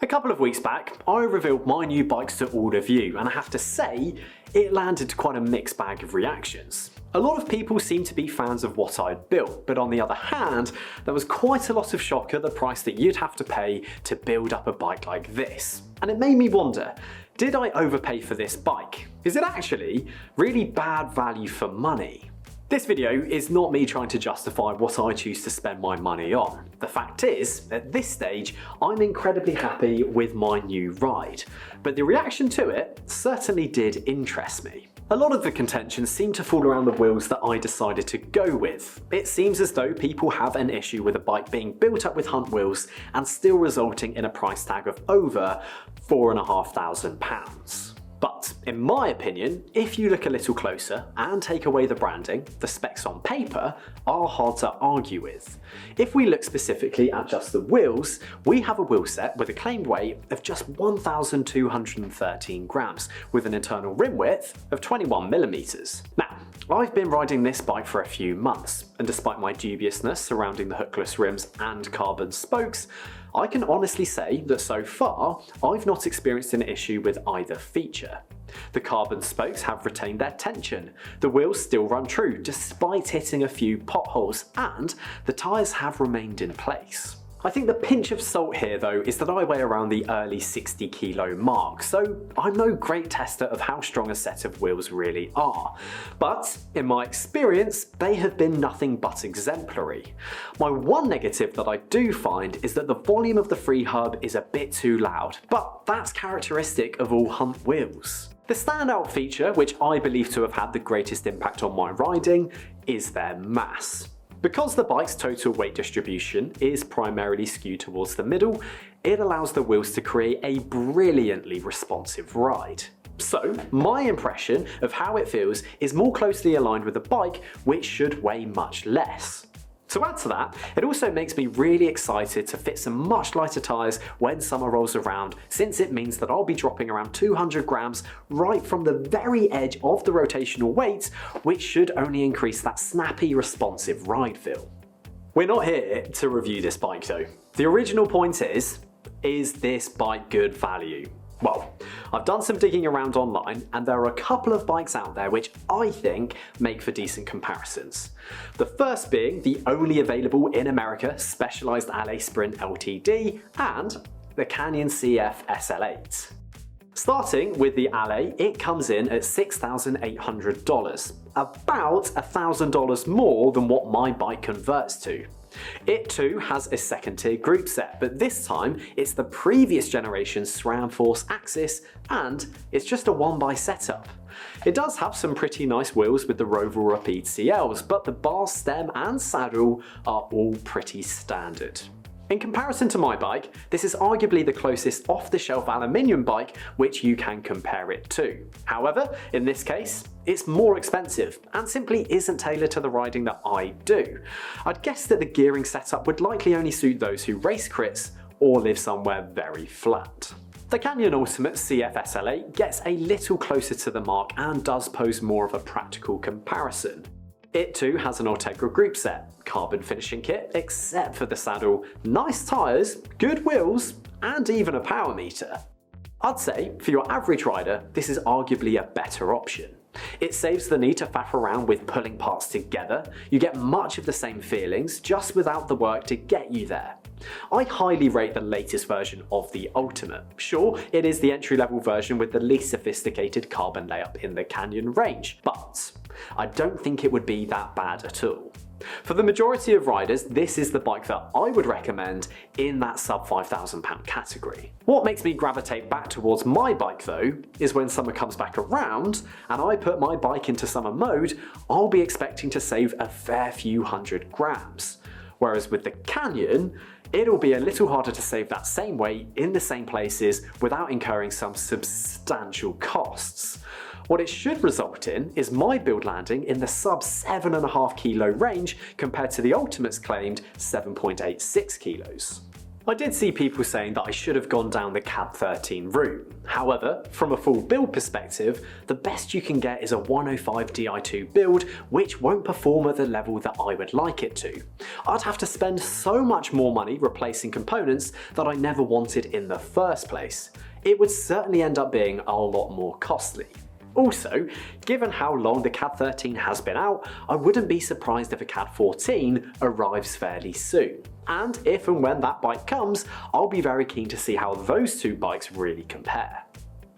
A couple of weeks back, I revealed my new bikes to all of you, and I have to say, it landed quite a mixed bag of reactions. A lot of people seemed to be fans of what I'd built, but on the other hand, there was quite a lot of shock at the price that you'd have to pay to build up a bike like this. And it made me wonder, did I overpay for this bike? Is it actually really bad value for money? This video is not me trying to justify what I choose to spend my money on. The fact is, at this stage, I'm incredibly happy with my new ride. But the reaction to it certainly did interest me. A lot of the contention seemed to fall around the wheels that I decided to go with. It seems as though people have an issue with a bike being built up with Hunt wheels and still resulting in a price tag of over £4,500. But in my opinion, if you look a little closer and take away the branding, the specs on paper are hard to argue with. If we look specifically at just the wheels, we have a wheel set with a claimed weight of just 1,213 grams with an internal rim width of 21mm. Now, I've been riding this bike for a few months, and despite my dubiousness surrounding the hookless rims and carbon spokes, I can honestly say that so far, I've not experienced an issue with either feature. The carbon spokes have retained their tension, the wheels still run true despite hitting a few potholes, and the tyres have remained in place. I think the pinch of salt here though is that I weigh around the early 60 kilo mark, so I'm no great tester of how strong a set of wheels really are. But in my experience, they have been nothing but exemplary. My one negative that I do find is that the volume of the free hub is a bit too loud, but that's characteristic of all Hunt wheels. The standout feature, which I believe to have had the greatest impact on my riding, is their mass. Because the bike's total weight distribution is primarily skewed towards the middle, it allows the wheels to create a brilliantly responsive ride. So, my impression of how it feels is more closely aligned with the bike, which should weigh much less. To add to that, it also makes me really excited to fit some much lighter tyres when summer rolls around, since it means that I'll be dropping around 200 grams right from the very edge of the rotational weight, which should only increase that snappy, responsive ride feel. We're not here to review this bike though. The original point is this bike good value? Well, I've done some digging around online and there are a couple of bikes out there which I think make for decent comparisons. The first being the only available in America Specialized Alley Sprint LTD and the Canyon CF SL8. Starting with the Alley, it comes in at $6,800, about $1,000 more than what my bike converts to. It too has a second tier group set, but this time it's the previous generation's SRAM Force axis and it's just a 1x setup. It does have some pretty nice wheels with the Roval Rapide CLs, but the bar stem and saddle are all pretty standard. In comparison to my bike, this is arguably the closest off-the-shelf aluminium bike which you can compare it to. However, in this case, it's more expensive and simply isn't tailored to the riding that I do. I'd guess that the gearing setup would likely only suit those who race crits or live somewhere very flat. The Canyon Ultimate CF SL8 gets a little closer to the mark and does pose more of a practical comparison. It too has an Ultegra group set, carbon finishing kit except for the saddle, nice tyres, good wheels, and even a power meter. I'd say, for your average rider, this is arguably a better option. It saves the need to faff around with pulling parts together, you get much of the same feelings just without the work to get you there. I highly rate the latest version of the Ultimate. Sure, it is the entry-level version with the least sophisticated carbon layup in the Canyon range, but I don't think it would be that bad at all. For the majority of riders, this is the bike that I would recommend in that sub £5,000 category. What makes me gravitate back towards my bike though, is when summer comes back around and I put my bike into summer mode, I'll be expecting to save a fair few hundred grams. Whereas with the Canyon, it'll be a little harder to save that same weight in the same places without incurring some substantial costs. What it should result in is my build landing in the sub 7.5 kilo range compared to the Ultimate's claimed 7.86 kilos. I did see people saying that I should have gone down the CAD 13 route. However, from a full build perspective, the best you can get is a 105 Di2 build, which won't perform at the level that I would like it to. I'd have to spend so much more money replacing components that I never wanted in the first place. It would certainly end up being a lot more costly. Also, given how long the CAD 13 has been out, I wouldn't be surprised if a CAD 14 arrives fairly soon. And if and when that bike comes, I'll be very keen to see how those two bikes really compare.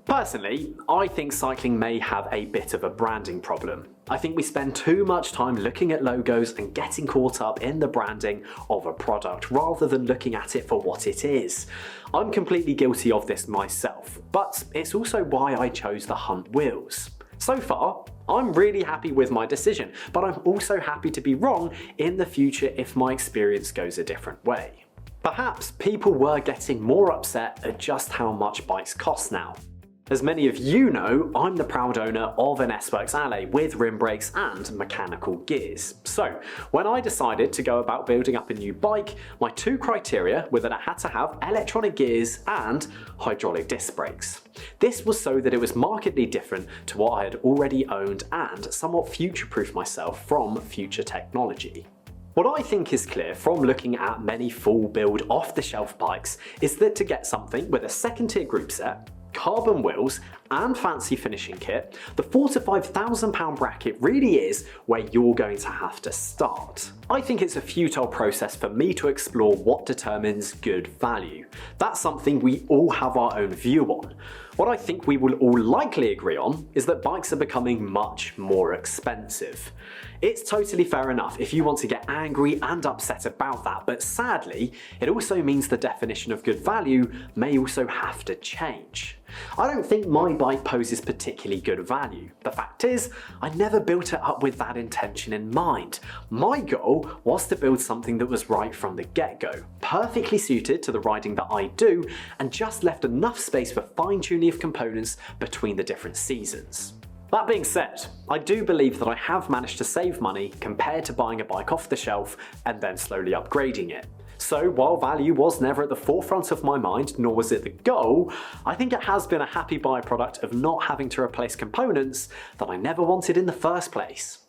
Personally, I think cycling may have a bit of a branding problem. I think we spend too much time looking at logos and getting caught up in the branding of a product rather than looking at it for what it is. I'm completely guilty of this myself, but it's also why I chose the Hunt wheels. So far, I'm really happy with my decision, but I'm also happy to be wrong in the future if my experience goes a different way. Perhaps people were getting more upset at just how much bikes cost now. As many of you know, I'm the proud owner of an S-Works ALR with rim brakes and mechanical gears. So, when I decided to go about building up a new bike, my two criteria were that it had to have electronic gears and hydraulic disc brakes. This was so that it was markedly different to what I had already owned and somewhat future-proof myself from future technology. What I think is clear from looking at many full build off-the-shelf bikes is that to get something with a second tier group set, carbon wheels and fancy finishing kit, the £4,000 to £5,000 bracket really is where you're going to have to start. I think it's a futile process for me to explore what determines good value. That's something we all have our own view on. What I think we will all likely agree on is that bikes are becoming much more expensive. It's totally fair enough if you want to get angry and upset about that, but sadly, it also means the definition of good value may also have to change. I don't think my bike poses particularly good value. The fact is, I never built it up with that intention in mind. My goal was to build something that was right from the get-go, perfectly suited to the riding that I do, and just left enough space for fine-tuning of components between the different seasons. That being said, I do believe that I have managed to save money compared to buying a bike off the shelf and then slowly upgrading it. So while value was never at the forefront of my mind, nor was it the goal, I think it has been a happy byproduct of not having to replace components that I never wanted in the first place.